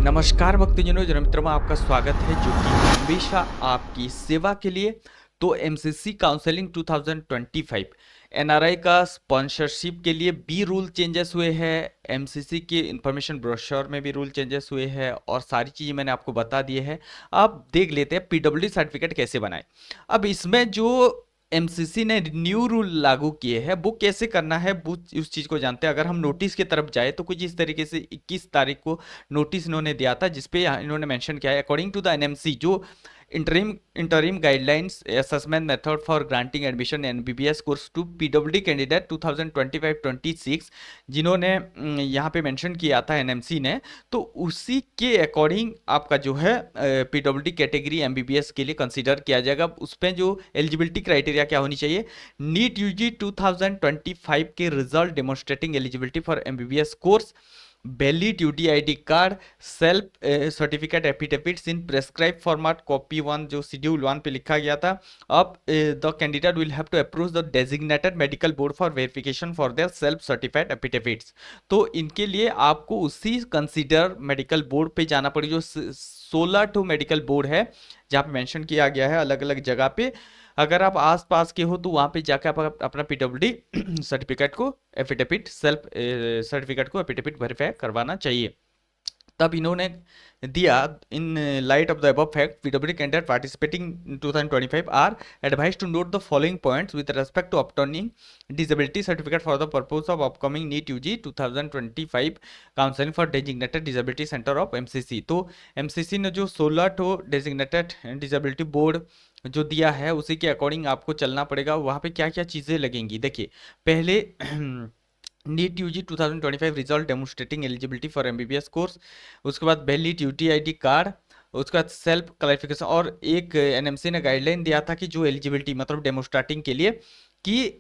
नमस्कार भक्तजनों, जन्म मित्रों में आपका स्वागत है जो कि हमेशा आपकी सेवा के लिए। तो एमसीसी काउंसलिंग 2025 एनआरआई का स्पॉन्सरशिप के लिए भी रूल चेंजेस हुए हैं। एमसीसी के इंफॉर्मेशन ब्रोशर में भी रूल चेंजेस हुए हैं और सारी चीज़ें मैंने आपको बता दी है। अब देख लेते हैं पीडब्ल्यूडी सर्टिफिकेट कैसे बनाए। अब इसमें जो एमसीसी ने न्यू रूल लागू किए हैं वो कैसे करना है वो उस चीज़ को जानते हैं। अगर हम नोटिस की तरफ जाए तो कुछ इस तरीके से 21 तारीख को नोटिस इन्होंने दिया था जिसपे इन्होंने मेंशन किया है अकॉर्डिंग टू द एनएमसी जो interim guidelines assessment method for granting admission MBBS course to PWD candidate 2025-26 जिन्होंने यहाँ पे मेंशन किया था एनएमसी ने, तो उसी के अकॉर्डिंग आपका जो है पीडब्ल्यूडी कैटेगरी एमबीबीएस के लिए कंसीडर किया जाएगा। उस पर जो एलिजिबिलिटी क्राइटेरिया क्या होनी चाहिए, नीट यूजी 2025 के result demonstrating eligibility for MBBS course, valid UTID card, self certificate affidavits in prescribe format copy 1 जो शेड्यूल 1 पे लिखा गया था। अब the candidate will have to approach the designated medical board for verification for their self certified affidavits. तो इनके लिए आपको उसी कंसीडर मेडिकल बोर्ड पे जाना पड़ेगा जो 16 टू मेडिकल बोर्ड है जहाँ पे मेंशन किया गया है अलग अलग जगह पे। अगर आप आस पास के हो तो वहाँ पे जाकर आप अपना पीडब्ल्यूडी सर्टिफिकेट को एफिडेविट सेल्फ सर्टिफिकेट को एफिडेविट वेरीफाई करवाना चाहिए। तब इन्होंने दिया in light of the above fact PWD candidate participating in 2025 are advised to note the following points with respect to obtaining disability certificate for the purpose of upcoming NEET UG 2025 counselling for designated disability centre of MCC. तो MCC ने जो 16 तो designated disability board जो दिया है उसी के according आपको चलना पड़ेगा। वहाँ पे क्या क्या चीज़ें लगेंगी देखिए, पहले NEET UG 2025 result demonstrating eligibility for MBBS course, उसके बाद वैलिड यूटीआईडी कार्ड, उसके बाद सेल्फ क्लैरिफिकेशन। और एक एनएमसी ने गाइडलाइन दिया था कि जो एलिजिबिलिटी मतलब डेमोन्स्ट्रेटिंग के लिए कि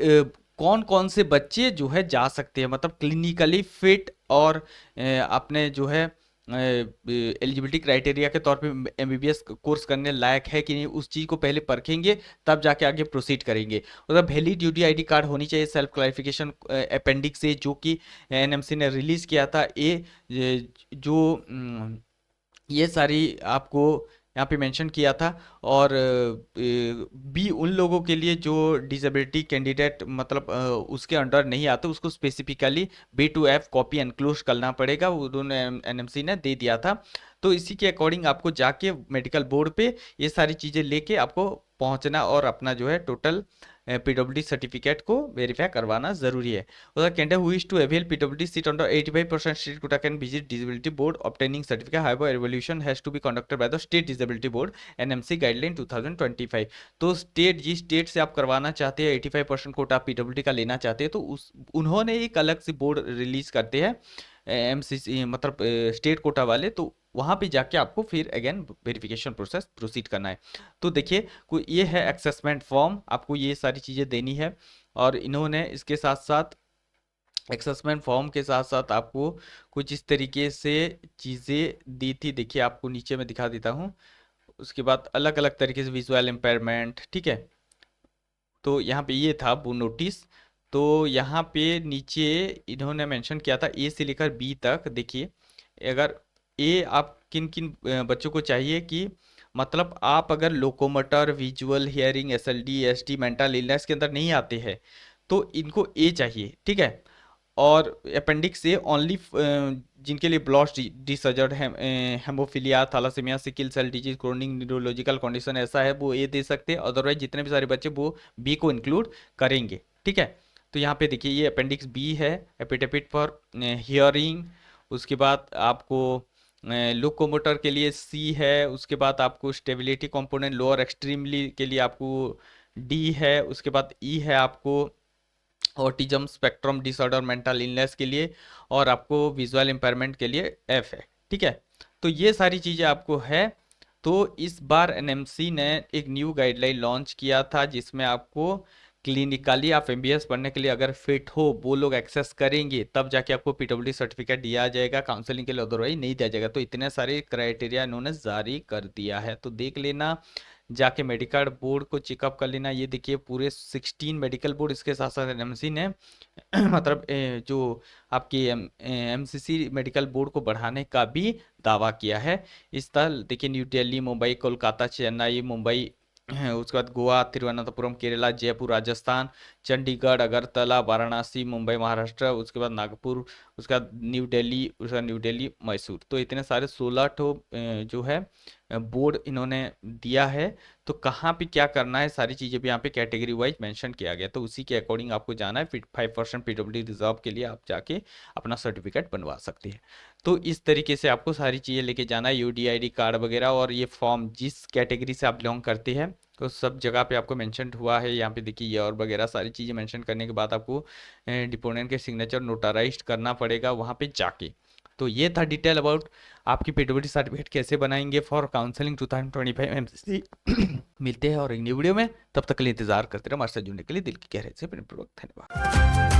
कौन कौन से बच्चे जो है जा सकते हैं, मतलब क्लिनिकली फिट और अपने जो है एलिजिबिलिटी क्राइटेरिया के तौर पे एमबीबीएस कोर्स करने लायक है कि नहीं उस चीज़ को पहले परखेंगे, तब जाके आगे प्रोसीड करेंगे। मतलब वैलिड यूटीआईडी कार्ड होनी चाहिए, सेल्फ क्लैरिफिकेशन अपेंडिक्स से जो कि एनएमसी ने रिलीज किया था। जो ये सारी आपको यहाँ पे मेंशन किया था। और बी उन लोगों के लिए जो डिसेबिलिटी कैंडिडेट मतलब उसके अंडर नहीं आते उसको स्पेसिफिकली B2F कॉपी एनक्लोज करना पड़ेगा, वो दोनों एनएमसी ने दे दिया था। तो इसी के अकॉर्डिंग आपको जाके मेडिकल बोर्ड पे ये सारी चीज़ें लेके आपको पहुंचना और अपना जो है टोटल पीडब्ल्यूडी सर्टिफिकेट को वेरीफाई करवाना जरूरी है। The candidate who is to avail PWD seat under 85% seat quota can visit disability board obtaining certificate. However, evaluation has to be conducted by the state disability board NMC guideline 2025। तो state जिस state से आप करवाना चाहते हैं 85% Kota PWD का लेना चाहते हैं तो उस उन्होंने एक अलग से बोर्ड रिलीज करते हैं एमसीसी मतलब स्टेट कोटा वाले, तो वहाँ पे जाके आपको फिर अगेन वेरिफिकेशन प्रोसेस प्रोसीड करना है। तो देखिए कोई ये है असेसमेंट फॉर्म, आपको ये सारी चीज़ें देनी है। और इन्होंने इसके साथ साथ असेसमेंट फॉर्म के साथ साथ आपको कुछ इस तरीके से चीज़ें दी थी। देखिए आपको नीचे में दिखा देता हूँ। उसके बाद अलग अलग तरीके से विजुअल इम्पेयरमेंट, ठीक है। तो यहाँ पे ये था वो नोटिस। तो यहाँ पे नीचे इन्होंने मेंशन किया था ए से लेकर बी तक। देखिए अगर ए आप किन किन बच्चों को चाहिए कि मतलब आप अगर locomotor visual hearing SLD ST mental illness के अंदर नहीं आते हैं तो इनको ए चाहिए, ठीक है। और अपेंडिक्स ए ओनली जिनके लिए blood disorder haemophilia thalassaemia sickle cell disease chronic neurological condition ऐसा है वो ए दे सकते हैं, अदरवाइज जितने भी सारे बच्चे वो बी को इंक्लूड करेंगे, ठीक है। तो यहाँ पे देखिए ये अपेंडिक्स बी है, एपिडेविट फॉर हियरिंग। उसके बाद आपको लोकोमोटर के लिए सी है। उसके बाद आपको स्टेबिलिटी कंपोनेंट लोअर एक्सट्रीमली के लिए आपको डी है। उसके बाद ई है आपको autism spectrum disorder mental illness के लिए, और आपको विजुअल इम्पेयरमेंट के लिए एफ है, ठीक है। तो ये सारी चीज़ें आपको है। तो इस बार एनएमसी ने एक न्यू गाइडलाइन लॉन्च किया था जिसमें आपको क्लिनिकली आप एमबीबीएस पढ़ने के लिए अगर फिट हो, वो लोग एक्सेस करेंगे, तब जाके आपको पीडब्ल्यूडी सर्टिफिकेट दिया जाएगा काउंसलिंग के लिए, अदरवाइज नहीं दिया जाएगा। तो इतने सारे क्राइटेरिया इन्होंने जारी कर दिया है, तो देख लेना, जाके मेडिकल बोर्ड को चेकअप कर लेना। ये देखिए पूरे 16 मेडिकल बोर्ड, इसके साथ साथ एनएमसी ने मतलब जो आपकी एमसीसी मेडिकल बोर्ड को बढ़ाने का भी दावा किया है। इस तरह देखिए न्यू दिल्ली, मुंबई, कोलकाता, चेन्नई, मुंबई, उसके बाद गोवा, तिरुवनंतपुरम केरला, जयपुर राजस्थान, चंडीगढ़, अगरतला, वाराणसी मुंबई महाराष्ट्र, उसके बाद नागपुर, उसके बाद न्यू दिल्ली, उसके बाद न्यू दिल्ली मैसूर। तो इतने सारे 16 ठो जो है बोर्ड इन्होंने दिया है। तो कहाँ पे क्या करना है सारी चीज़ें भी यहाँ पे कैटेगरी वाइज मेंशन किया गया, तो उसी के अकॉर्डिंग आपको जाना है। फिर 5% पीडब्ल्यूडी रिजर्व के लिए आप जाके अपना सर्टिफिकेट बनवा सकते हैं। तो इस तरीके से आपको सारी चीज़ें लेके जाना है, यूडीआईडी कार्ड वगैरह, और ये फॉर्म जिस कैटेगरी से आप बिलोंग करते हैं तो सब जगह पे आपको मेंशन हुआ है। यहाँ पे देखिए ये और वगैरह सारी चीज़ें मेंशन करने के बाद आपको डिपोनेंट के सिग्नेचर नोटाराइज्ड करना पड़ेगा वहाँ पे जाके। तो ये था डिटेल अबाउट आपकी पीडब्ल्यूडी सर्टिफिकेट कैसे बनाएंगे फॉर काउंसलिंग 2025 एमसीसी। मिलते हैं और एक न्यू वीडियो में, तब तक के लिए इंतजार करते रहो। हमारे साथ जुड़ने के लिए दिल की गहराई से प्रेमपूर्वक धन्यवाद।